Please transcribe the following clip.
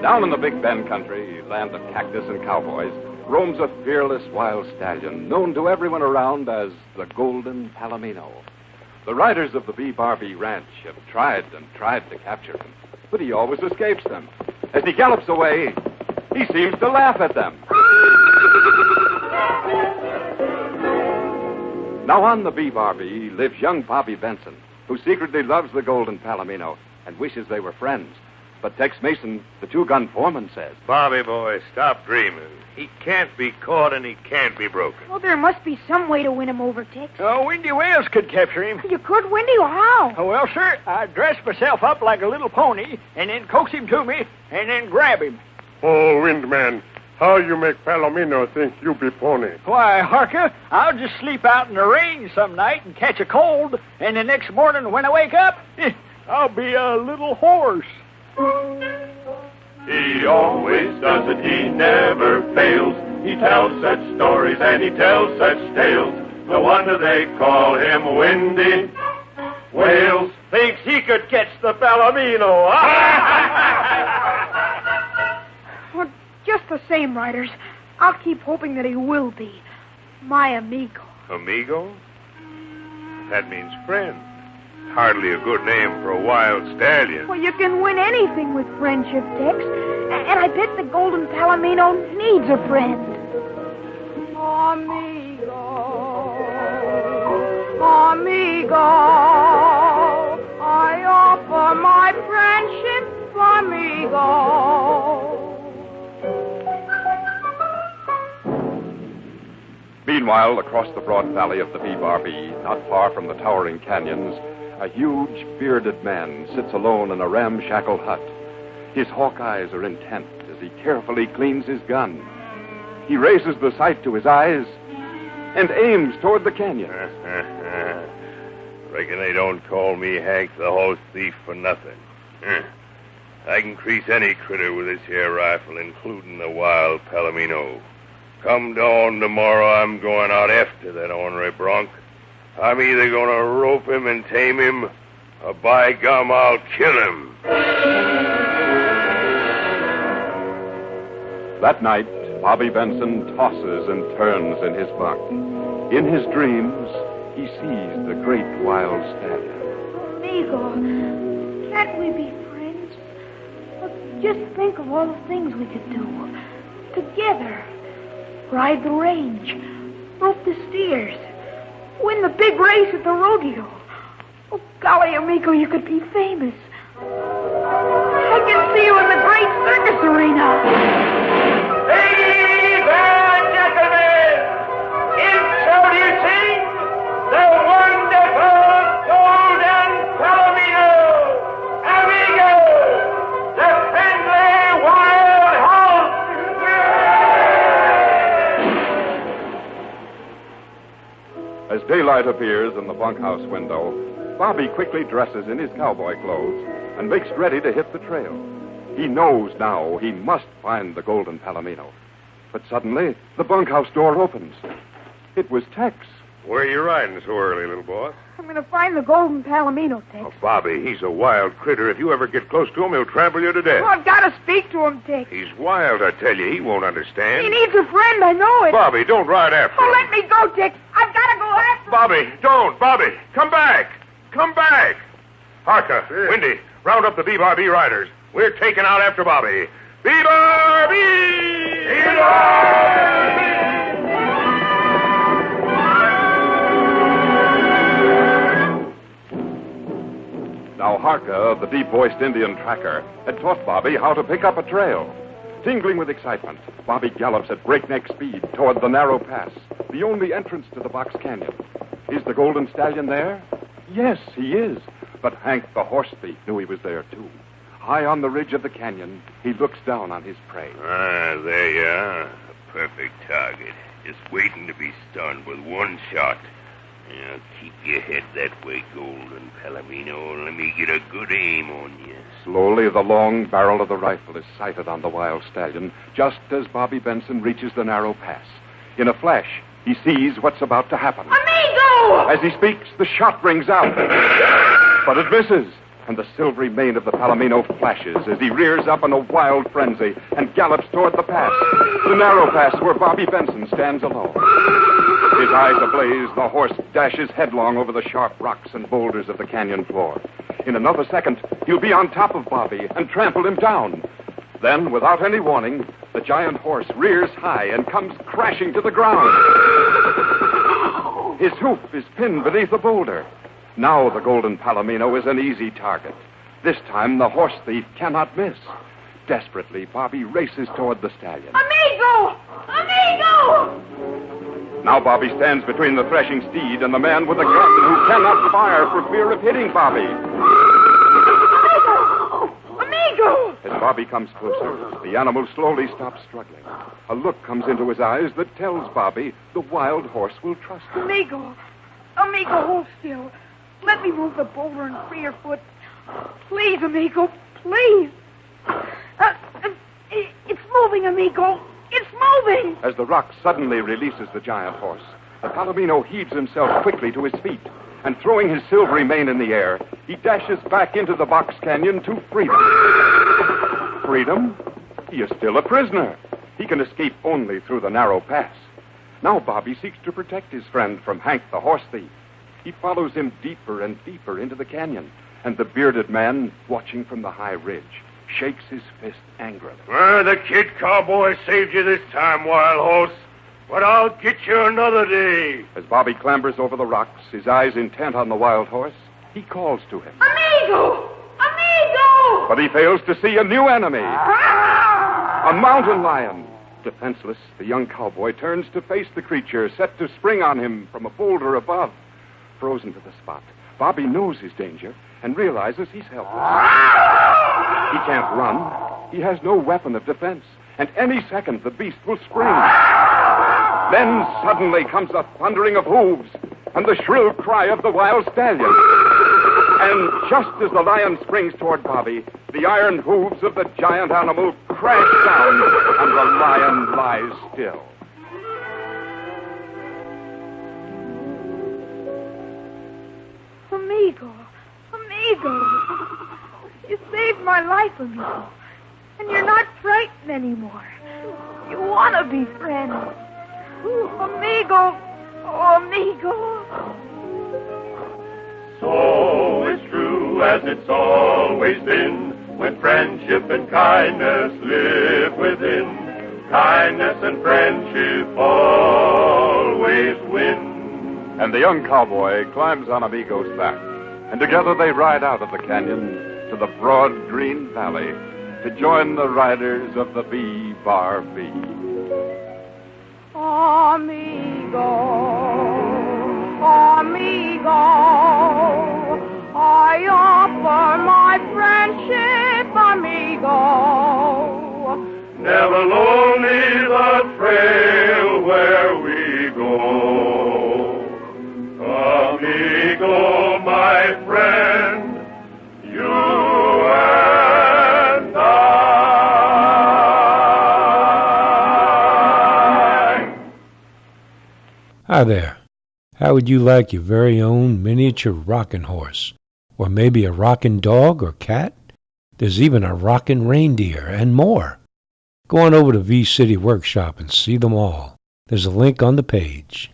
Down in the Big Bend country, land of cactus and cowboys, roams a fearless wild stallion known to everyone around as the Golden Palomino. The riders of the B. Barbie Ranch have tried and tried to capture him, but he always escapes them. As he gallops away, he seems to laugh at them. Now on the B. Barbie lives young Bobby Benson, who secretly loves the Golden Palomino and wishes they were friends. But Tex Mason, the two-gun foreman, says, Bobby, boy, stop dreaming. He can't be caught and he can't be broken. Well, there must be some way to win him over, Tex. Oh, Windy Wales could capture him. You could, Windy, or how? Oh, well, sir, I'd dress myself up like a little pony and then coax him to me and then grab him. Oh, Windman, how you make Palomino think you be pony? Why, Harker, I'll just sleep out in the rain some night and catch a cold, and the next morning when I wake up, I'll be a little horse. He always does it, he never fails. He tells such stories and he tells such tales. No wonder they call him Windy Wales. Thinks he could catch the Palomino, Well, just the same, Riders, I'll keep hoping that he will be my amigo. Amigo? That means friend. Hardly a good name for a wild stallion. Well, you can win anything with friendship, Tex. And I bet the Golden Palomino needs a friend. Amigo, amigo, I offer my friendship, amigo. Meanwhile, across the broad valley of the B. Barbie, not far from the towering canyons, a huge, bearded man sits alone in a ramshackle hut. His hawk eyes are intent as he carefully cleans his gun. He raises the sight to his eyes and aims toward the canyon. Reckon they don't call me Hank the horse thief for nothing. I can crease any critter with this here rifle, including the wild Palomino. Come dawn tomorrow, I'm going out after that ornery bronc. I'm either going to rope him and tame him, or by gum, I'll kill him. That night, Bobby Benson tosses and turns in his bunk. In his dreams, he sees the great wild stallion. Amigo, can't we be friends? Look, just think of all the things we could do. Together. Ride the range. Rope the steers. Win the big race at the rodeo. Oh, golly, amigo, you could be famous. I can see you in the great circus arena. Ladies and gentlemen, introducing the wonderful Golden Palomino, amigo, the friendly wild horse. As daylight appears in the bunkhouse window, Bobby quickly dresses in his cowboy clothes and makes ready to hit the trail. He knows now he must find the Golden Palomino. But suddenly, the bunkhouse door opens. It was Tex. Where are you riding so early, little boy? I'm going to find the Golden Palomino, Tex. Oh, Bobby, he's a wild critter. If you ever get close to him, he'll trample you to death. Oh, I've got to speak to him, Tex. He's wild, I tell you. He won't understand. He needs a friend, I know it. Bobby, don't ride after Oh, him. let me go, Tex. I've got to go after him. Bobby, don't. Bobby, come back. Come back. Harker, Windy, round up the B-Barbie riders. We're taking out after Bobby. B-Barbie! B-Barbie! Now Harka, the deep-voiced Indian tracker, had taught Bobby how to pick up a trail. Tingling with excitement, Bobby gallops at breakneck speed toward the narrow pass, the only entrance to the Box Canyon. Is the Golden Stallion there? Yes, he is. But Hank, the horse thief, knew he was there, too. High on the ridge of the canyon, he looks down on his prey. Ah, there you are. A perfect target. Just waiting to be stunned with one shot. Now, keep your head that way, Golden Palomino. Let me get a good aim on you. Slowly, the long barrel of the rifle is sighted on the wild stallion, just as Bobby Benson reaches the narrow pass. In a flash, he sees what's about to happen. Amigo! As he speaks, the shot rings out. But it misses. and the silvery mane of the Palomino flashes as he rears up in a wild frenzy and gallops toward the pass, the narrow pass where Bobby Benson stands alone. His eyes ablaze, the horse dashes headlong over the sharp rocks and boulders of the canyon floor. In another second, he'll be on top of Bobby and trample him down. Then, without any warning, the giant horse rears high and comes crashing to the ground. His hoof is pinned beneath a boulder. Now the Golden Palomino is an easy target. This time the horse thief cannot miss. Desperately, Bobby races toward the stallion. Amigo! Amigo! Now Bobby stands between the threshing steed and the man with the gun who cannot fire for fear of hitting Bobby. Amigo! As Bobby comes closer, the animal slowly stops struggling. A look comes into his eyes that tells Bobby the wild horse will trust him. Amigo, hold still. Let me move the boulder and free your foot. Please, amigo, please. It's moving, amigo. It's moving. As the rock suddenly releases the giant horse, the Palomino heaves himself quickly to his feet, and throwing his silvery mane in the air, he dashes back into the box canyon to freedom. Freedom? He is still a prisoner. He can escape only through the narrow pass. Now Bobby seeks to protect his friend from Hank the horse thief. He follows him deeper and deeper into the canyon, and the bearded man, watching from the high ridge, shakes his fist angrily. Well, the kid cowboy saved you this time, wild horse, but I'll get you another day. As Bobby clambers over the rocks, his eyes intent on the wild horse, he calls to him. Amigo! Amigo! But he fails to see a new enemy. A mountain lion. Defenseless, the young cowboy turns to face the creature set to spring on him from a boulder above. Frozen to the spot, Bobby knows his danger and realizes he's helpless. He can't run. He has no weapon of defense. And any second, the beast will spring. Then suddenly comes a thundering of hooves and the shrill cry of the wild stallion. And just as the lion springs toward Bobby, the iron hooves of the giant animal crash down, and the lion lies still. Amigo, you saved my life, amigo, and you're not frightened anymore. You want to be friends. Amigo, oh, amigo. So it's true as it's always been, when friendship and kindness live within. Kindness and friendship always win. And the young cowboy climbs on Amigo's back, and together they ride out of the canyon to the broad green valley to join the riders of the B-Bar-B. Amigo, amigo, I offer my friendship, amigo. Never lonely the trail where we go. Amigo, my friend, you and I. Hi there. How would you like your very own miniature rockin' horse? Or maybe a rockin' dog or cat? There's even a rockin' reindeer and more. Go on over to V-City Workshop and see them all. There's a link on the page.